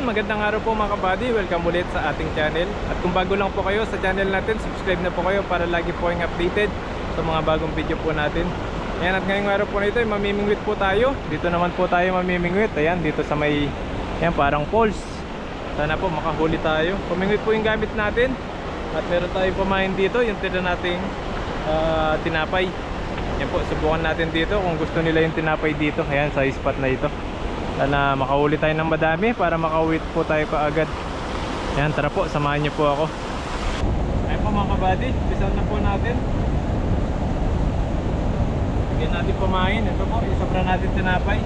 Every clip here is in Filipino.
magandang araw po mga kabady. Welcome ulit sa ating channel. At kung bago lang po kayo sa channel natin, subscribe na po kayo para lagi po kayong updated sa mga bagong video po natin. Ayan, at ngayong araw po nito ay mamimingwit po tayo. Dito naman po tayo mamimingwit. Ayan, dito sa may, ayan, parang falls. Sana po makahuli tayo. Pumingwit po yung gamit natin. At meron tayong pamain dito, yung tira nating tinapay. Ayan po, subukan natin dito kung gusto nila yung tinapay dito. Ayan, sa spot na ito. Sana makahuli tayo ng madami para makauwi po tayo kaagad. Ayan, tara po, samahan niyo po ako. Ayan po mga kabady, bisan na po natin. Bigyan natin pamain. Ito po, isabra natin tinapay.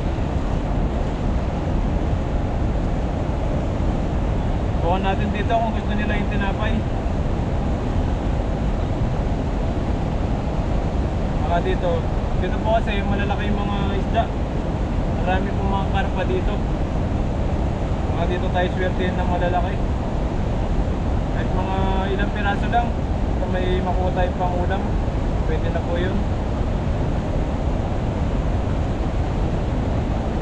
Bukan natin dito kung gusto nila yung tinapay. Baka dito po kasi malalaki yung mga isda. Marami pong mga karpa dito. Mga dito tayo swertein ng malalaki. Kahit mga ilang piraso lang, kung may makuha tayo pang ulam, pwede na po yun.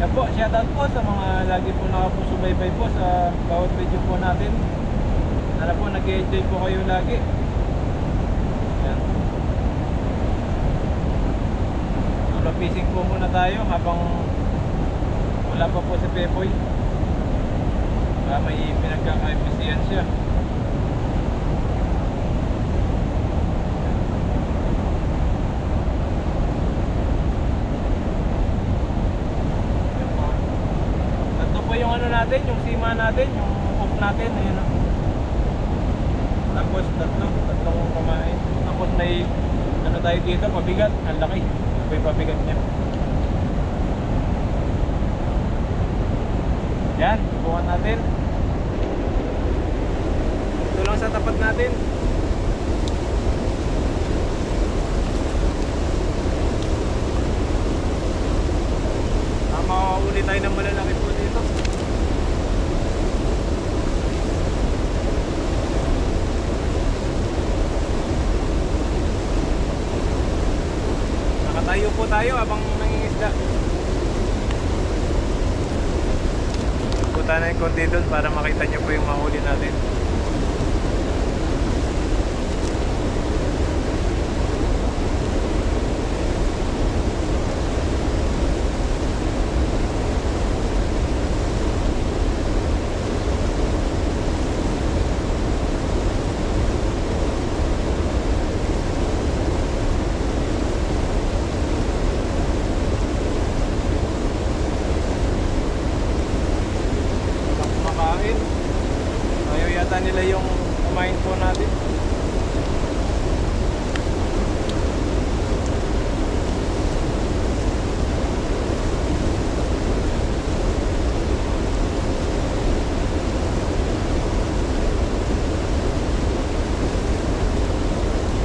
Yan po, shoutout po sa mga lagi po nakapusubaybay po sa bawat video po natin. Sana po nag-enjoy po kayo lagi. Yan. Solo fishing po muna tayo habang wala pa po si Pepoy. May pinagkaka-efficient siya. Tatlo po yung ano natin, yung sima natin, yung hook natin. Ayun, no? Tapos tatlong kumain. Tapos may ano tayo dito, pabigat. Ang laki. Ito yung pabigat niya. Yan, subukan natin. Ito lang sa tapat natin. Makakahuli tayo ng malalaki po dito. Nakatayo po tayo habang nangingisda. Punta na yung konti doon para makita nyo po yung mahuli natin. Nila yung kumain po natin.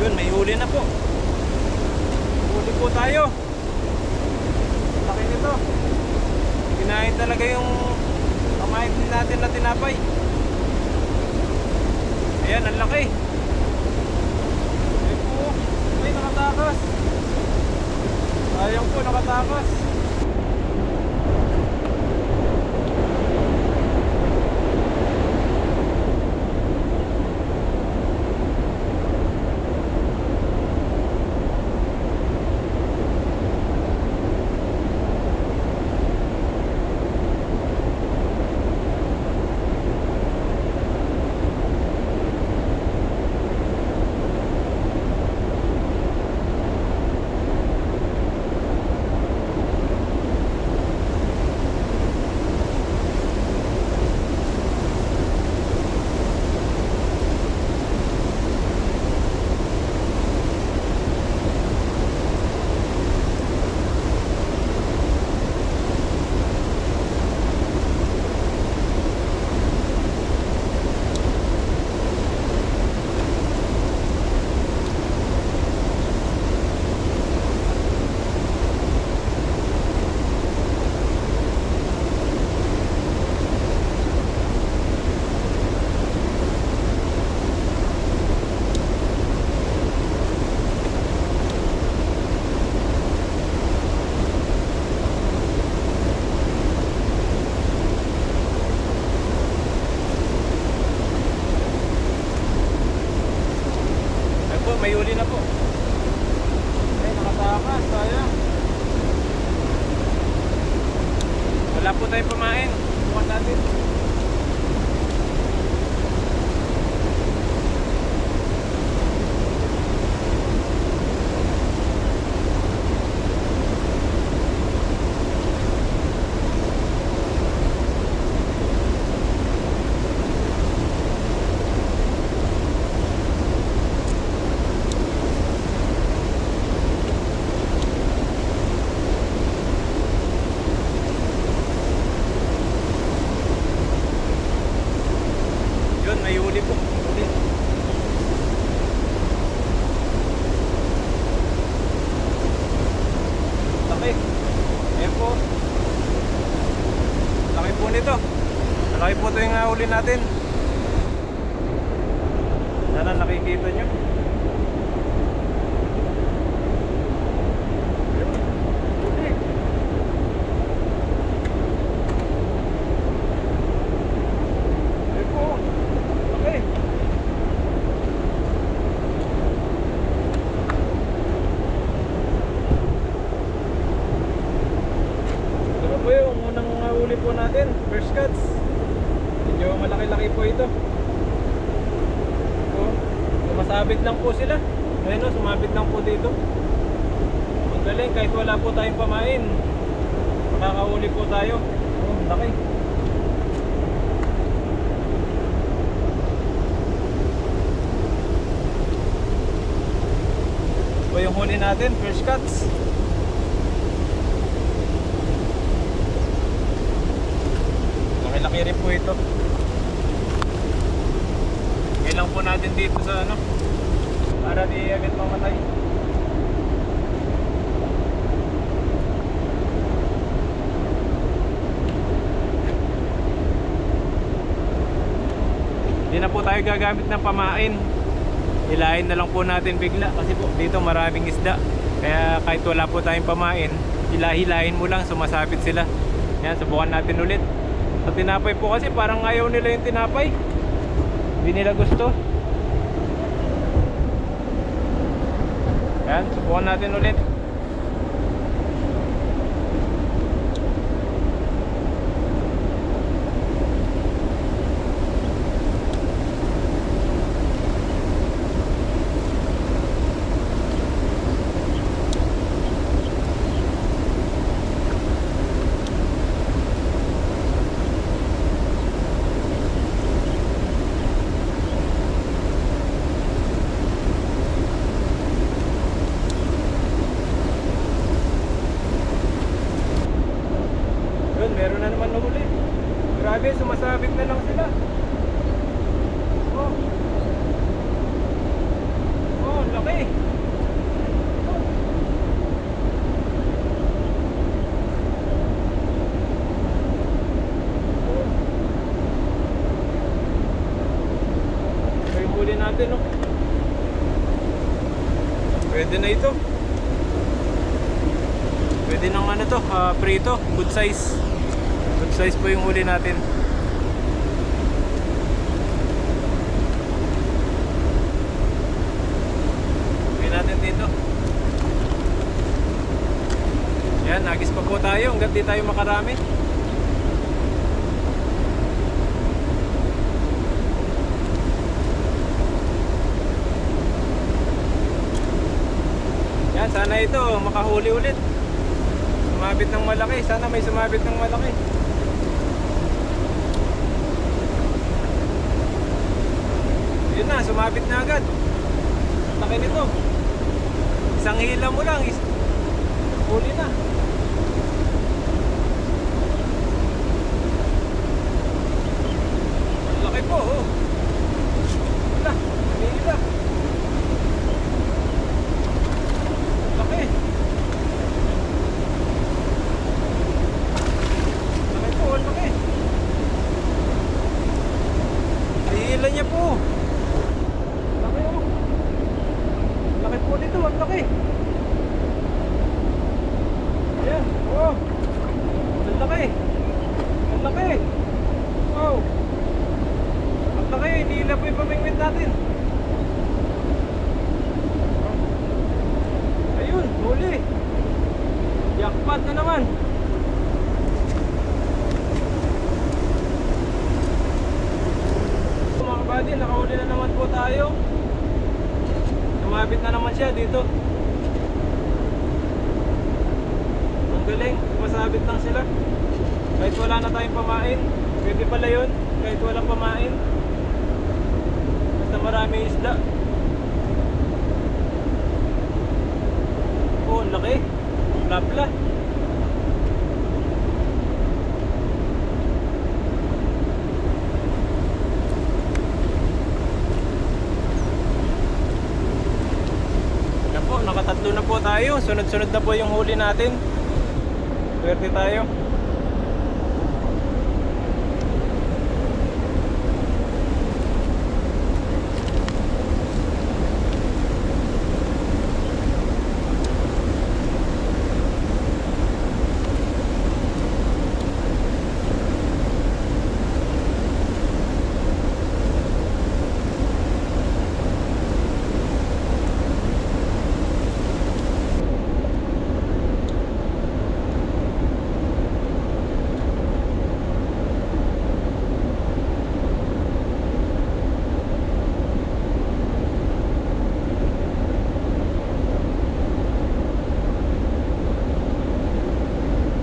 Yun, may huli na po. Huli po tayo. Laki nito. Kinain talaga yung kumain natin na tinapay. Ayan, ang laki. Ay po, ay nakatakas. Sayang po, nakatakas. Wala po tayong pamain. Bukas natin. Yun, may huli po. Huli. Laki. Ayan po. Laki po nito. Laki po ito yung huli natin. Sana nakikita nyo. Huli. Ayan po. Okay. Ito po yung unang huli po natin, first cuts. Medyo malaki-laki po ito. So, sumasabit lang po sila. Ayun o, sumabit lang po dito. Ang galing, kahit wala po tayong pamain, makakahuli po tayo. Oh, laki. Ito yung huli natin, first cuts. Laki-laki rin po ito. Kailang po natin dito sa ano, para di agad mamatay. Hindi na po tayo gagamit ng pamain. Hilahin na lang po natin bigla kasi po dito maraming isda. Kaya kahit wala po tayong pamain, hilahin mo lang, sumasabit sila. Yan, subukan natin ulit. Sa tinapay po kasi parang ayaw nila yung tinapay. Hindi nila gusto. Yan, subukan natin ulit. Meron na naman nahuli. Grabe, sumasabit na lang sila. Oh. Oh, laki. Oh. Oh. Ito yung huli natin, no? Pwede na ito. Pwede nang ano to, prito, good size. Good size po yung huli natin. Gawin natin dito. Yan, nagis pa po tayo hanggat di tayo makarami. Yan, sana ito makahuli ulit. Sumabit ng malaki, sana may sumabit ng malaki. Yun na, sumabit na agad. Laki nito. Isang hila mo lang, huli na. Laki po, oh. Wala, hila. Laki. Laki po, laki. Hila niya po. Laki po dito, ang laki. Ayan, oh. Ang laki. Ang laki. Wow. Ang laki, hinihila po yung pamingwit natin. Ayun, huli. Jackpot na naman. tayo. Sumabit na naman siya dito. Ang galing, sumasabit lang sila. Kahit wala na tayong pamain. Pwede pala yun, kahit walang pamain. Basta marami isda. Oh, ang laki. Lapla. Nakatatlo na po tayo. Sunod-sunod na po yung huli natin. Swerte tayo.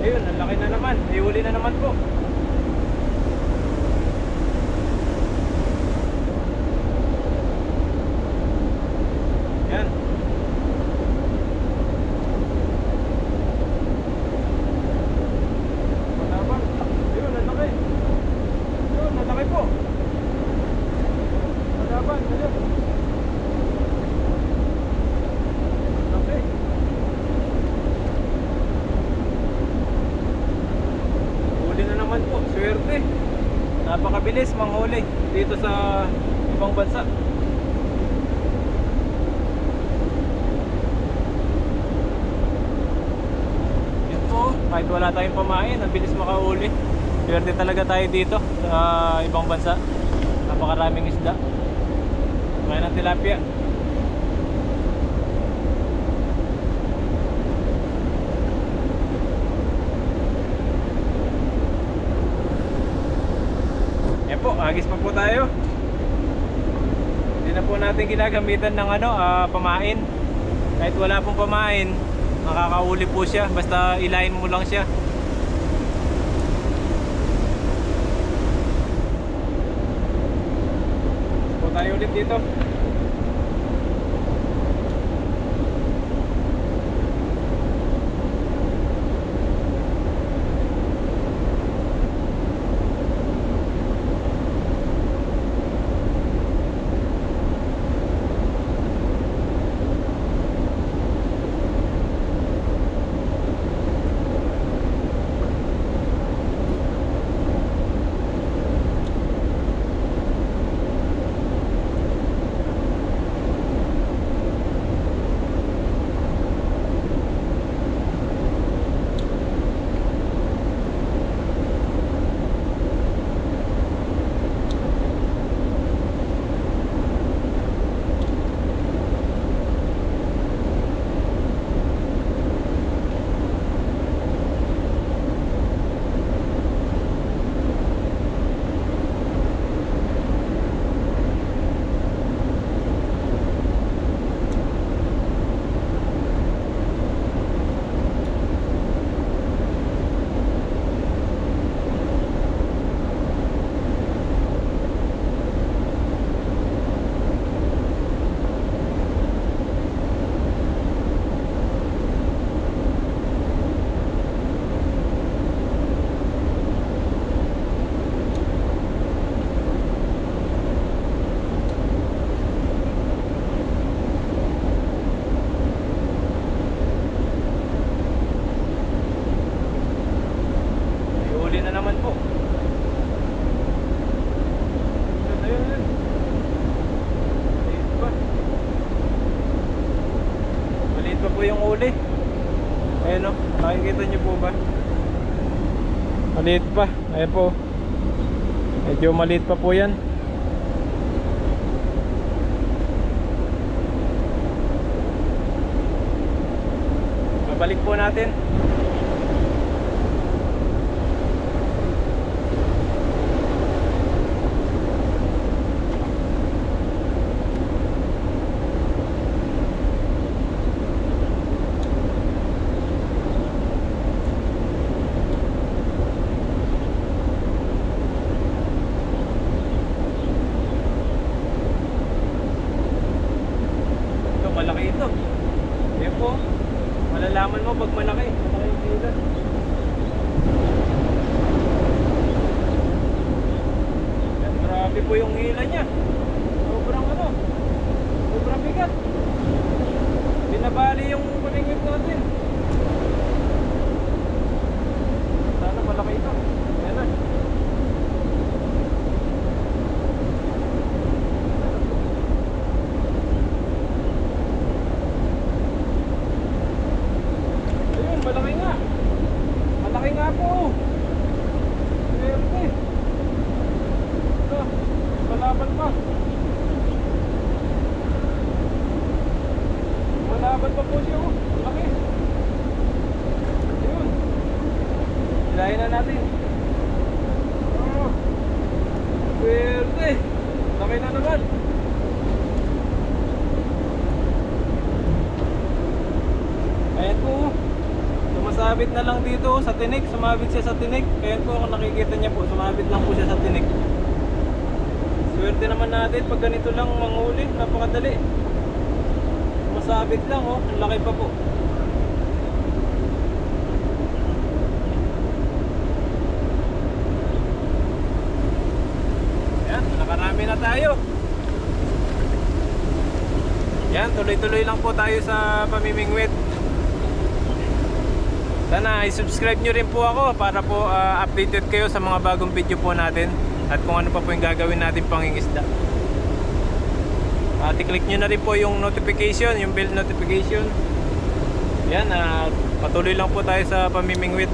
Ayun, ang laki na naman. May huli na naman po. Yan. Mataba. Ayun, ang laki. Ayun, ang laki po. Mataba, ayun. Laki. Huli na naman po, swerte. Napakabilis manghuli dito sa ibang bansa. Yun po, kahit wala tayong pamain, ang bilis makahuli. Swerte talaga tayo dito sa ibang bansa. Napakaraming isda. Kaya ng tilapia. Po, agis pa po tayo. Hindi na po natin ginagamitan ng pamain. Kahit wala pong pamain, makakauli po siya. Basta ilayin mo lang siya. Po tayo ulit dito. Ayan o, nakikita nyo po ba? Maliit pa, ayan po. Medyo maliit pa po yan. Babalik po natin. po yung hila niya. Sobrang ano, sobrang bigat. Binabali yung paningwit natin. Sana malaki ito. Ayan na. Ayun, malaki nga. Malaki nga po. Swerte. Ito, malaban pa. Malaban pa po siya. Malaki. Ayun. Hilahin na natin. Oh, swerte. Laki na naman. Ayan po. Sumasabit na lang dito sa tinik. Sumabit siya sa tinik. Ayan po kung nakikita niya po. Sumabit lang po siya sa tinik. Swerte naman natin pag ganito lang manghuli. Napakadali. Sumasabit lang oh. Ang laki pa po. Ayan. Nakarami na tayo. Yan. Tuloy-tuloy lang po tayo sa pamimingwit. Sana i-subscribe nyo rin po ako para po updated kayo sa mga bagong video po natin at kung ano pa po yung gagawin natin pangingisda. I-click nyo na rin po yung notification, yung bell notification. Yan, patuloy lang po tayo sa pamimingwit.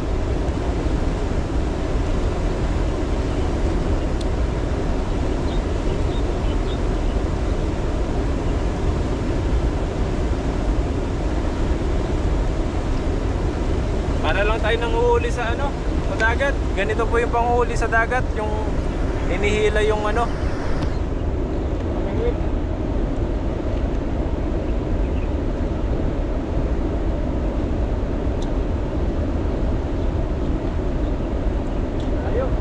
Para lang tayo nanguhuli sa ano, sa dagat. Ganito po yung panguhuli sa dagat, yung inihila yung ano. Pamingwit. Ayun.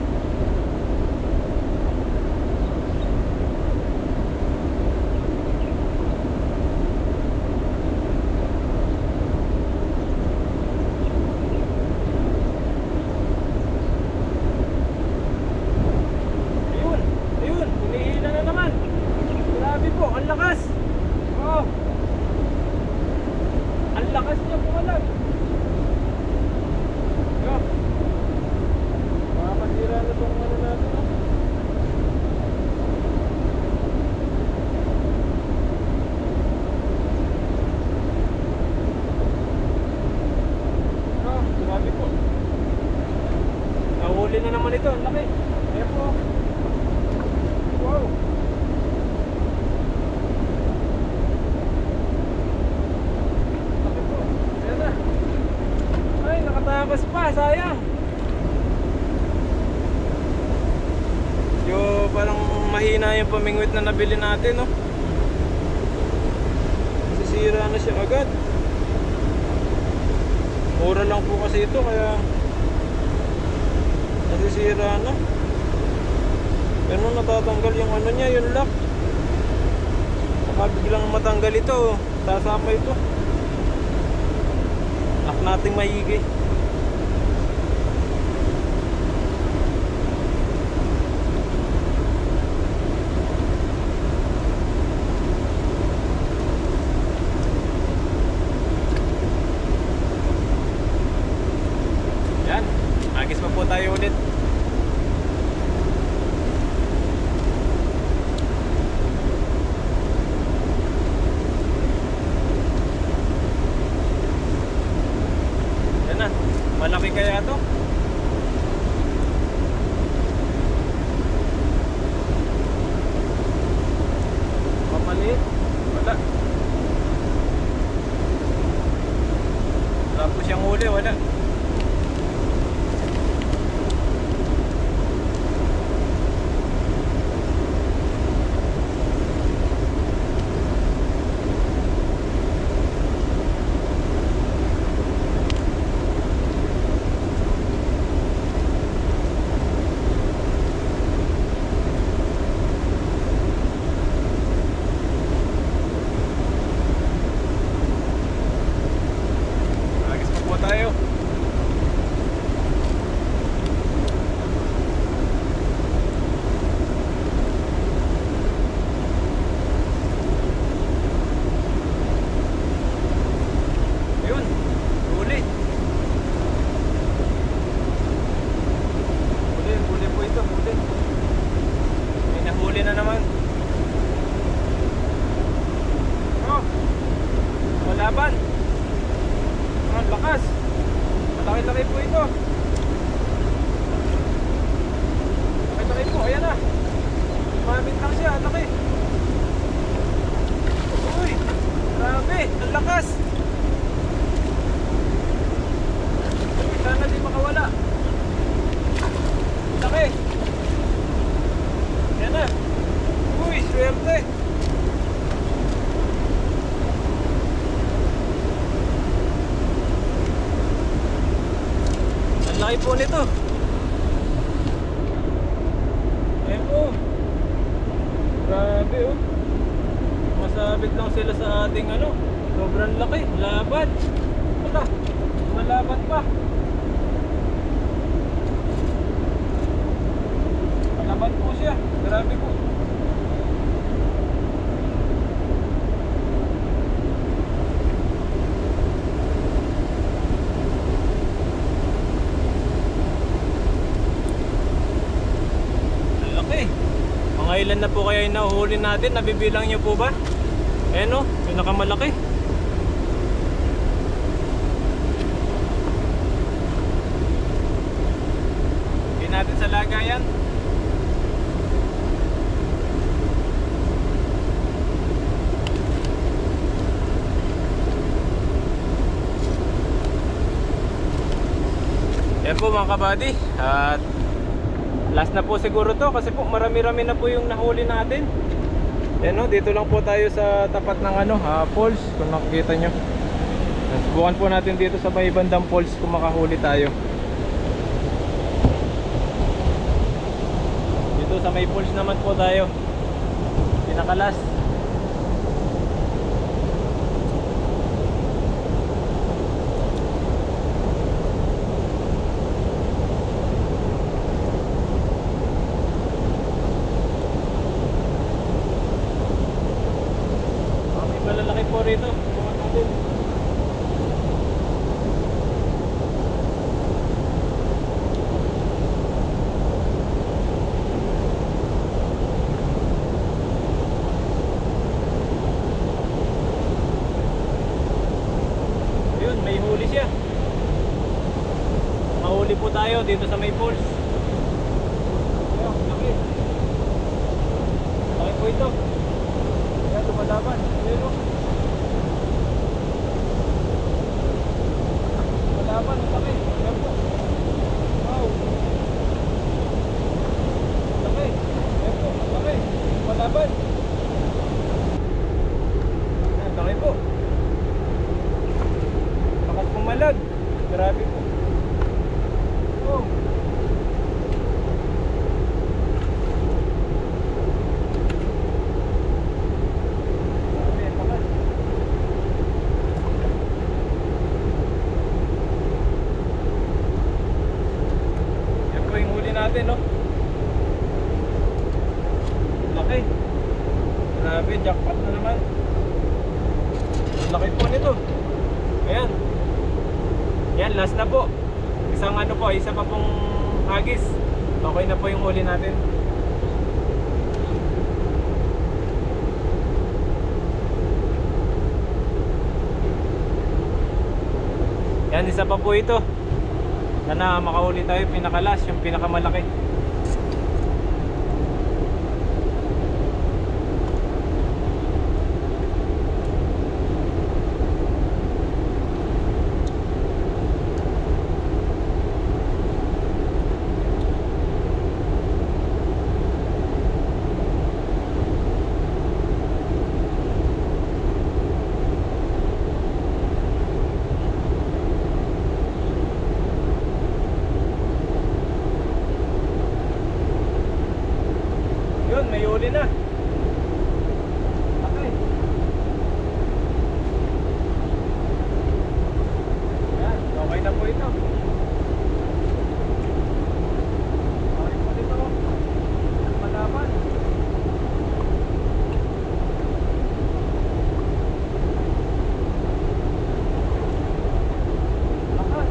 Nahuli na naman ito, ang laki. Ayan po. Wow. Laki po. Ayan na. Ay, nakatakas pa, sayang. Yung parang mahina yung pamingwit na nabili natin, no? Nasisira na siya agad. Mura lang po kasi ito, kaya nasisira na. Pero natatanggal yung ano niya, yung lock. Baka biglang matanggal ito, sasama ito. Lock nating maigi. Yan, agis pa po tayo ulit. Yan na, malaki kaya to? Mapaliit? Wala. Wala po siyang huli, wala. Laki po, ayan na. Mamit lang siya, ang laki. Uy, grabe, ang lakas. Sana di makawala. Laki. Ayan na. Uy, swerte. Ang laki po nito. Ayan po. Grabe oh. Masabit lang sila sa ating ano. Sobrang laki. Laban. Wala. Malaban pa. Malaban po siya. Grabe po. Mga ilan na po kaya yung nahuhuli natin? Nabibilang nyo po ba? Ayan o, pinakamalaki. Hindi natin sa lagayan. Ayan po mga kabady. At last na po siguro to kasi po marami-rami na po yung nahuli natin. Yan o, dito lang po tayo sa tapat ng ano, falls kung nakikita nyo. Subukan po natin dito sa may bandang falls kung makahuli tayo. Dito sa may falls naman po tayo. Pinakalas. Malalaki po rito. Subukan natin. Ayun, may huli siya. Mahuli po tayo dito sa may falls. Ayun, laki. Laki po ito. Ayan, lumalaban. Ayun o. Lumalaban, ang laki. Ayan po. Wow. Laki. Ayan po, ang laki. Lumalaban. Ayan, laki po. Lakas pumalag. Grabe po. Oh. Natin, no? Laki. Grabe, jackpot na naman. Laki po nito. Ayan. Yan, last na po. Isang ano po, isa pa pong hagis. Okay na po yung huli natin. Yan, isa pa po ito. Sana makahuli tayo pinakalas, yung pinakamalaki. May huli na. Okay. Yan, okay na po ito. Okay po dito. Malaban. Lakas.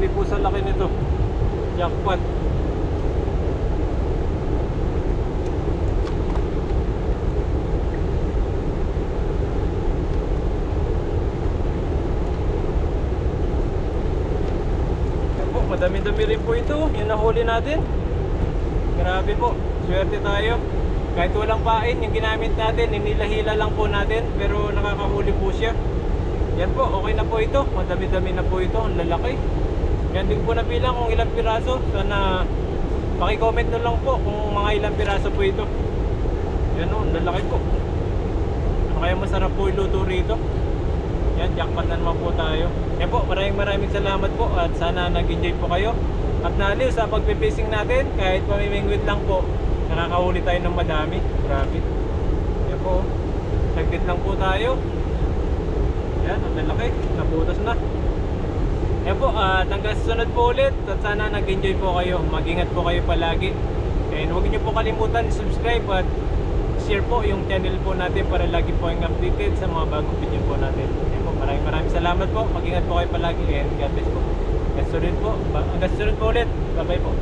Grabe po sa laki nito. Jackpot. Yan po, madami-dami rin po ito. Yung nahuli natin. Grabe po. Swerte tayo. Kahit walang pain, yung ginamit natin, inilahila lang po natin, pero nakakahuli po siya. Yan po, okay na po ito. Madami-dami na po ito. Ang lalaki. Yan din po nabilang kung ilang piraso. Sana paki-comment na lang po kung mga ilang piraso po ito. Yan o, ang lalaki po. Ano kaya masarap po iluto rito? Yan, jackpot na naman po tayo. Yan po, maraming salamat po at sana nag-enjoy po kayo. At naaliw sa pagpipishing natin, kahit pamimingwit lang po, nakakahuli tayo ng madami. Grabe. Yan po, saglit lang po tayo. Yan, ang lalaki, naputas na. Yan po, at hanggang sunod po ulit. At sana nag-enjoy po kayo. Mag-ingat po kayo palagi. And huwag niyo po kalimutan subscribe at share po yung channel po natin para lagi po yung updated sa mga bagong video po natin. Yan po, maraming salamat po. Mag-ingat po kayo palagi and God bless po. Hanggang sunod po ulit. Bye bye po.